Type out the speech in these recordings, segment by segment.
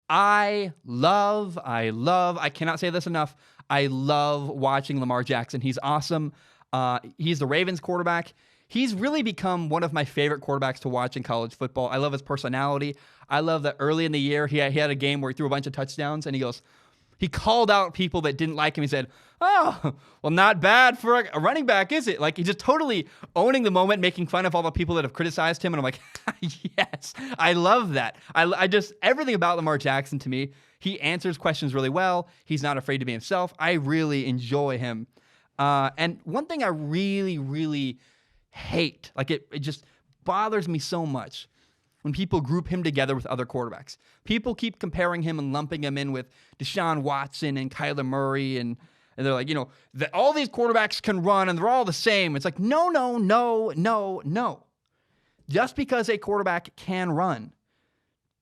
I cannot say this enough. I love watching Lamar Jackson. He's awesome. He's the Ravens quarterback. He's really become one of my favorite quarterbacks to watch in college football. I love his personality. I love that early in the year, he had a game where he threw a bunch of touchdowns, and he called out people that didn't like him. He said, "Oh, well, not bad for a running back, is it?" Like, he's just totally owning the moment, making fun of all the people that have criticized him. And I'm like, yes, I love that. I just, everything about Lamar Jackson to me, he answers questions really well. He's not afraid to be himself. I really enjoy him. And one thing I really, really hate, like it just bothers me so much, when people group him together with other quarterbacks. People keep comparing him and lumping him in with Deshaun Watson and Kyler Murray, and they're like, all these quarterbacks can run and they're all the same. It's like, no. Just because a quarterback can run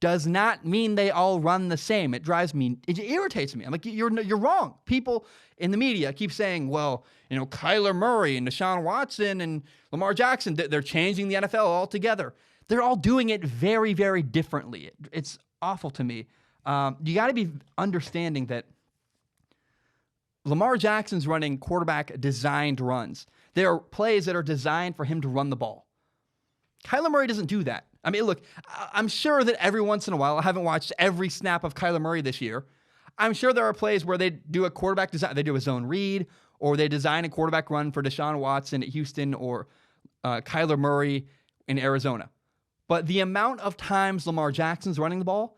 does not mean they all run the same. It irritates me. I'm like, you're wrong. People in the media keep saying, well, Kyler Murray and Deshaun Watson and Lamar Jackson, they're changing the NFL altogether. They're all doing it very, very differently. It's awful to me. You got to be understanding that Lamar Jackson's running quarterback-designed runs. There are plays that are designed for him to run the ball. Kyler Murray doesn't do that. I mean, look, I'm sure that every once in a while, I haven't watched every snap of Kyler Murray this year. I'm sure there are plays where they do a quarterback design. They do a zone read, or they design a quarterback run for Deshaun Watson at Houston or Kyler Murray in Arizona. But the amount of times Lamar Jackson's running the ball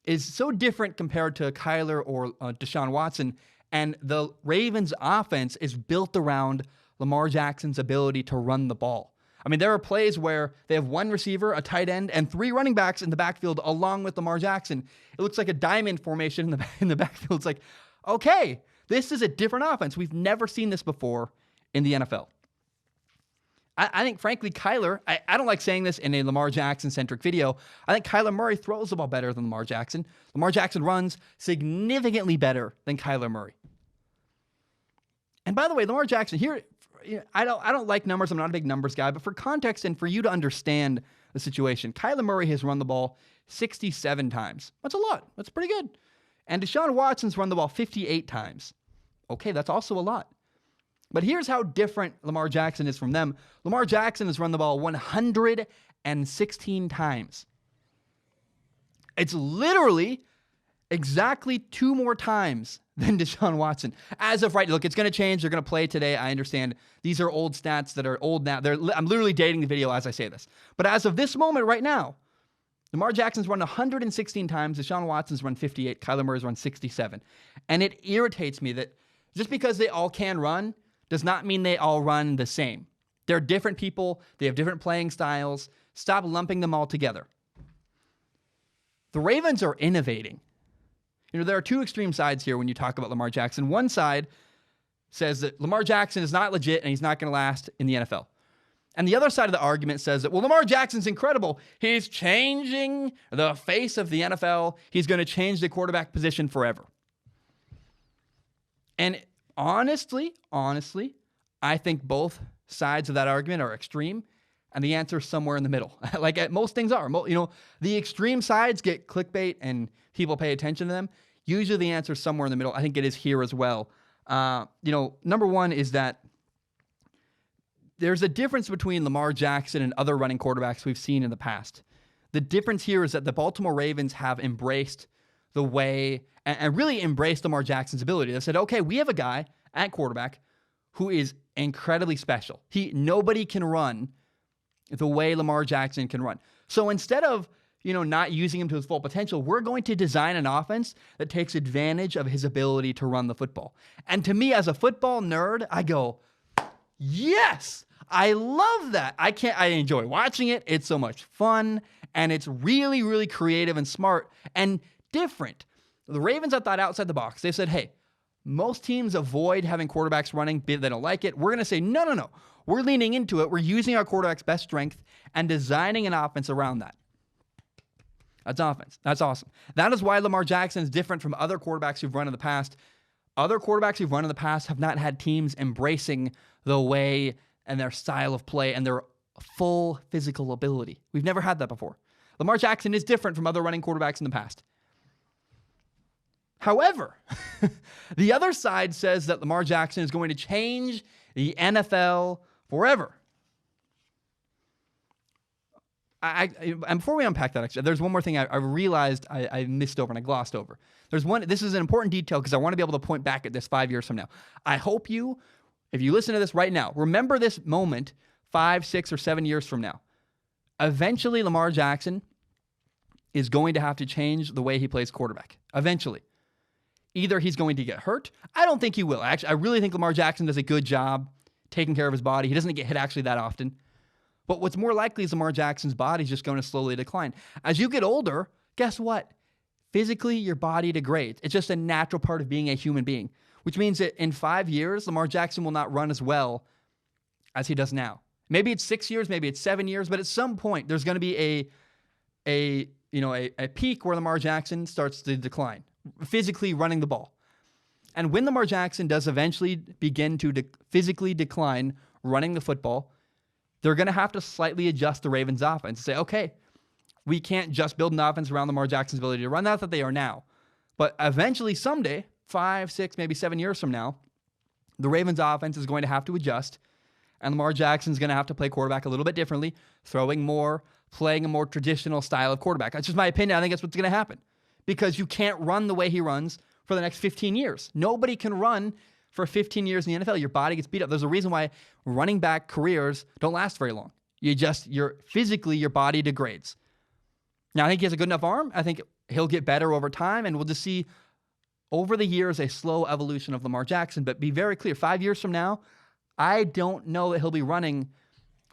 is so different compared to Kyler or Deshaun Watson. And the Ravens' offense is built around Lamar Jackson's ability to run the ball. I mean, there are plays where they have one receiver, a tight end, and three running backs in the backfield along with Lamar Jackson. It looks like a diamond formation in the backfield. It's like, okay, this is a different offense. We've never seen this before in the NFL. I think, frankly, Kyler, I don't like saying this in a Lamar Jackson-centric video. I think Kyler Murray throws the ball better than Lamar Jackson. Lamar Jackson runs significantly better than Kyler Murray. And by the way, Lamar Jackson, here, I don't like numbers. I'm not a big numbers guy. But for context and for you to understand the situation, Kyler Murray has run the ball 67 times. That's a lot. That's pretty good. And Deshaun Watson's run the ball 58 times. Okay, that's also a lot. But here's how different Lamar Jackson is from them. Lamar Jackson has run the ball 116 times. It's literally exactly 2 more times than Deshaun Watson. As of right, look, it's going to change. They're going to play today. I understand. These are old stats that are old now. I'm literally dating the video as I say this. But as of this moment right now, Lamar Jackson's run 116 times. Deshaun Watson's run 58. Kyler Murray's run 67. And it irritates me that just because they all can run does not mean they all run the same. They're different people. They have different playing styles. Stop lumping them all together. The Ravens are innovating. There are 2 extreme sides here when you talk about Lamar Jackson. One side says that Lamar Jackson is not legit and he's not going to last in the NFL. And the other side of the argument says that, well, Lamar Jackson's incredible. He's changing the face of the NFL. He's going to change the quarterback position forever. And honestly, I think both sides of that argument are extreme, and the answer is somewhere in the middle. Like most things are. The extreme sides get clickbait and people pay attention to them. Usually the answer is somewhere in the middle. I think it is here as well. Number one is that there's a difference between Lamar Jackson and other running quarterbacks we've seen in the past. The difference here is that the Baltimore Ravens have embraced the way and really embraced Lamar Jackson's ability. They said, okay, we have a guy at quarterback who is incredibly special. Nobody can run the way Lamar Jackson can run. So instead of, not using him to his full potential, we're going to design an offense that takes advantage of his ability to run the football. And to me, as a football nerd, I go, yes, I love that. I enjoy watching it. It's so much fun, and it's really, really creative and smart and different. The Ravens have thought outside the box. They said, hey, most teams avoid having quarterbacks running. They don't like it. We're going to say, no. We're leaning into it. We're using our quarterback's best strength and designing an offense around that. That's offense. That's awesome. That is why Lamar Jackson is different from other quarterbacks who've run in the past. Other quarterbacks who've run in the past have not had teams embracing the way and their style of play and their full physical ability. We've never had that before. Lamar Jackson is different from other running quarterbacks in the past. However, the other side says that Lamar Jackson is going to change the NFL forever. And before we unpack that, actually, there's one more thing I realized I missed over and I glossed over. This is an important detail because I want to be able to point back at this 5 years from now. I hope you, if you listen to this right now, remember this moment 5, 6, or 7 years from now. Eventually, Lamar Jackson is going to have to change the way he plays quarterback. Eventually. Either he's going to get hurt. I don't think he will. Actually, I really think Lamar Jackson does a good job taking care of his body. He doesn't get hit actually that often. But what's more likely is Lamar Jackson's body is just going to slowly decline. As you get older, guess what? Physically, your body degrades. It's just a natural part of being a human being, which means that in 5 years, Lamar Jackson will not run as well as he does now. Maybe it's 6 years, maybe it's 7 years, but at some point, there's going to be a peak where Lamar Jackson starts to decline, physically running the ball. And when Lamar Jackson does eventually begin to physically decline running the football, they're going to have to slightly adjust the Ravens' offense and say, okay, we can't just build an offense around Lamar Jackson's ability to run. Not that they are now. But eventually, someday, 5, 6, maybe 7 years from now, the Ravens' offense is going to have to adjust, and Lamar Jackson's going to have to play quarterback a little bit differently, throwing more, playing a more traditional style of quarterback. That's just my opinion. I think that's what's going to happen because you can't run the way he runs for the next 15 years. Nobody can run for 15 years in the NFL. Your body gets beat up. There's a reason why running back careers don't last very long. Physically, your body degrades. Now, I think he has a good enough arm. I think he'll get better over time, and we'll just see over the years a slow evolution of Lamar Jackson. But be very clear, 5 years from now, I don't know that he'll be running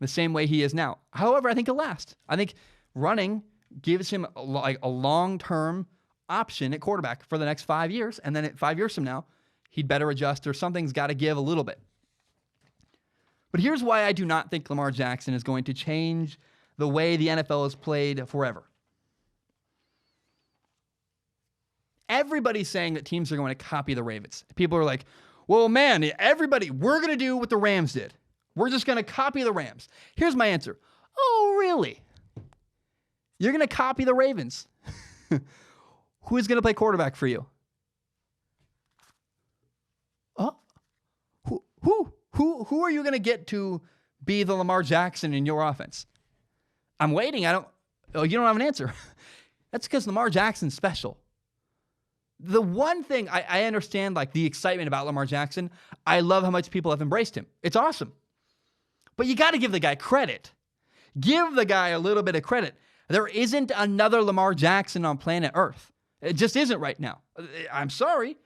the same way he is now. However, I think he'll last. I think running gives him a long-term option at quarterback for the next 5 years, and then at 5 years from now, he'd better adjust or something's got to give a little bit. But here's why I do not think Lamar Jackson is going to change the way the NFL is played forever. Everybody's saying that teams are going to copy the Ravens. People are like, well, man, we're going to do what the Rams did. We're just going to copy the Rams. Here's my answer. Oh, really? You're going to copy the Ravens? Who's going to play quarterback for you? Who are you going to get to be the Lamar Jackson in your offense? I'm waiting. You don't have an answer. That's because Lamar Jackson's special. The one thing I understand, like the excitement about Lamar Jackson, I love how much people have embraced him. It's awesome. But you got to give the guy credit. Give the guy a little bit of credit. There isn't another Lamar Jackson on planet Earth. It just isn't right now. I'm sorry.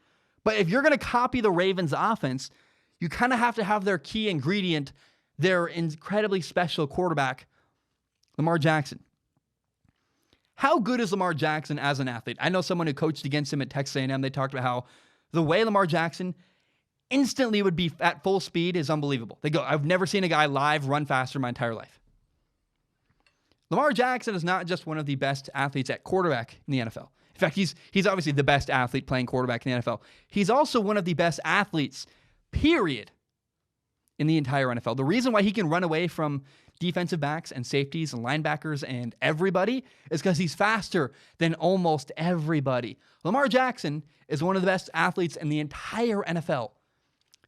But if you're going to copy the Ravens offense, you kind of have to have their key ingredient, their incredibly special quarterback, Lamar Jackson. How good is Lamar Jackson as an athlete? I know someone who coached against him at Texas A&M. They talked about how the way Lamar Jackson instantly would be at full speed is unbelievable. They go, I've never seen a guy live run faster in my entire life. Lamar Jackson is not just one of the best athletes at quarterback in the NFL. In fact, he's obviously the best athlete playing quarterback in the NFL. He's also one of the best athletes, period, in the entire NFL. The reason why he can run away from defensive backs and safeties and linebackers and everybody is because he's faster than almost everybody. Lamar Jackson is one of the best athletes in the entire NFL.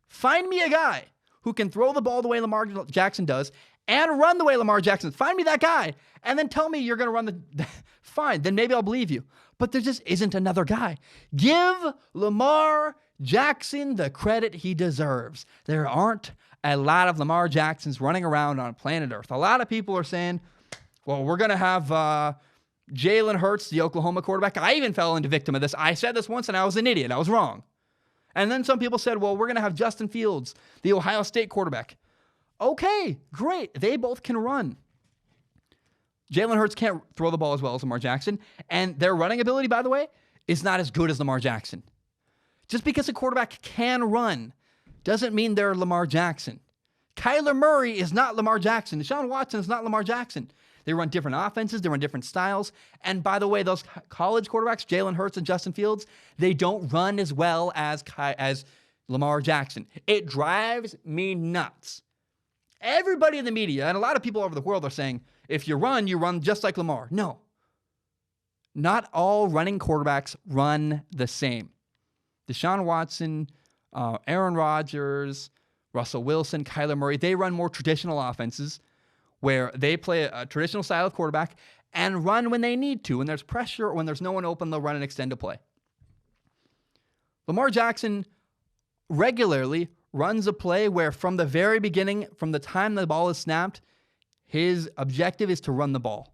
Find me a guy who can throw the ball the way Lamar Jackson does and run the way Lamar Jackson. Find me that guy and then tell me you're going to run the... Fine, then maybe I'll believe you. But there just isn't another guy. Give Lamar Jackson the credit he deserves. There aren't a lot of Lamar Jacksons running around on planet Earth. A lot of people are saying, well, we're going to have Jalen Hurts, the Oklahoma quarterback. I even fell into victim of this. I said this once and I was an idiot. I was wrong. And then some people said, well, we're going to have Justin Fields, the Ohio State quarterback. Okay, great. They both can run. Jalen Hurts can't throw the ball as well as Lamar Jackson. And their running ability, by the way, is not as good as Lamar Jackson. Just because a quarterback can run doesn't mean they're Lamar Jackson. Kyler Murray is not Lamar Jackson. Deshaun Watson is not Lamar Jackson. They run different offenses. They run different styles. And by the way, those college quarterbacks, Jalen Hurts and Justin Fields, they don't run as well as Lamar Jackson. It drives me nuts. Everybody in the media and a lot of people all over the world are saying, if you run just like Lamar. No. Not all running quarterbacks run the same. Deshaun Watson, Aaron Rodgers, Russell Wilson, Kyler Murray, they run more traditional offenses where they play a traditional style of quarterback and run when they need to. When there's pressure or when there's no one open, they'll run an extended play. Lamar Jackson regularly runs a play where from the very beginning, from the time the ball is snapped, his objective is to run the ball.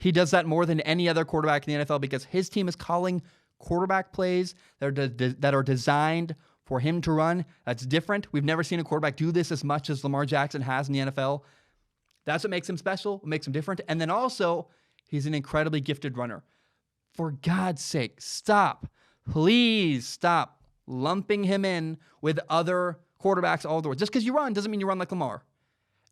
He does that more than any other quarterback in the NFL because his team is calling quarterback plays that are designed for him to run. That's different. We've never seen a quarterback do this as much as Lamar Jackson has in the NFL. That's what makes him special, what makes him different. And then also, he's an incredibly gifted runner. For God's sake, please stop lumping him in with other quarterbacks all the way. Just because you run doesn't mean you run like Lamar.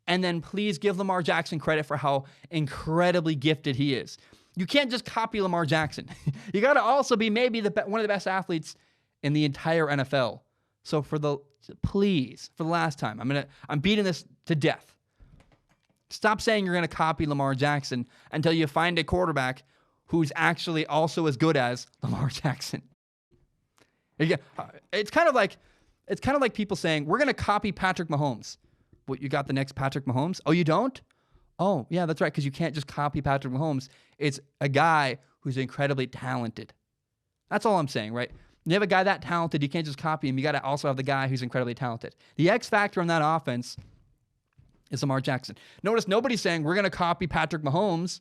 And then please give Lamar Jackson credit for how incredibly gifted he is. You can't just copy Lamar Jackson. You got to also be maybe one of the best athletes in the entire NFL. So please, for the last time, I'm beating this to death. Stop saying you're going to copy Lamar Jackson until you find a quarterback who's actually also as good as Lamar Jackson. It's kind of like people saying we're going to copy Patrick Mahomes. What, you got the next Patrick Mahomes? Oh, you don't? Oh, yeah, that's right, because you can't just copy Patrick Mahomes. It's a guy who's incredibly talented. That's all I'm saying, right? You have a guy that talented, you can't just copy him. You got to also have the guy who's incredibly talented. The X factor in that offense is Lamar Jackson. Notice nobody's saying we're going to copy Patrick Mahomes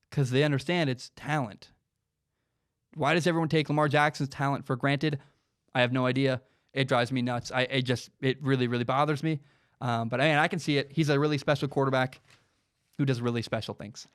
because they understand it's talent. Why does everyone take Lamar Jackson's talent for granted? I have no idea. It drives me nuts. It really, really bothers me. But I can see it. He's a really special quarterback who does really special things.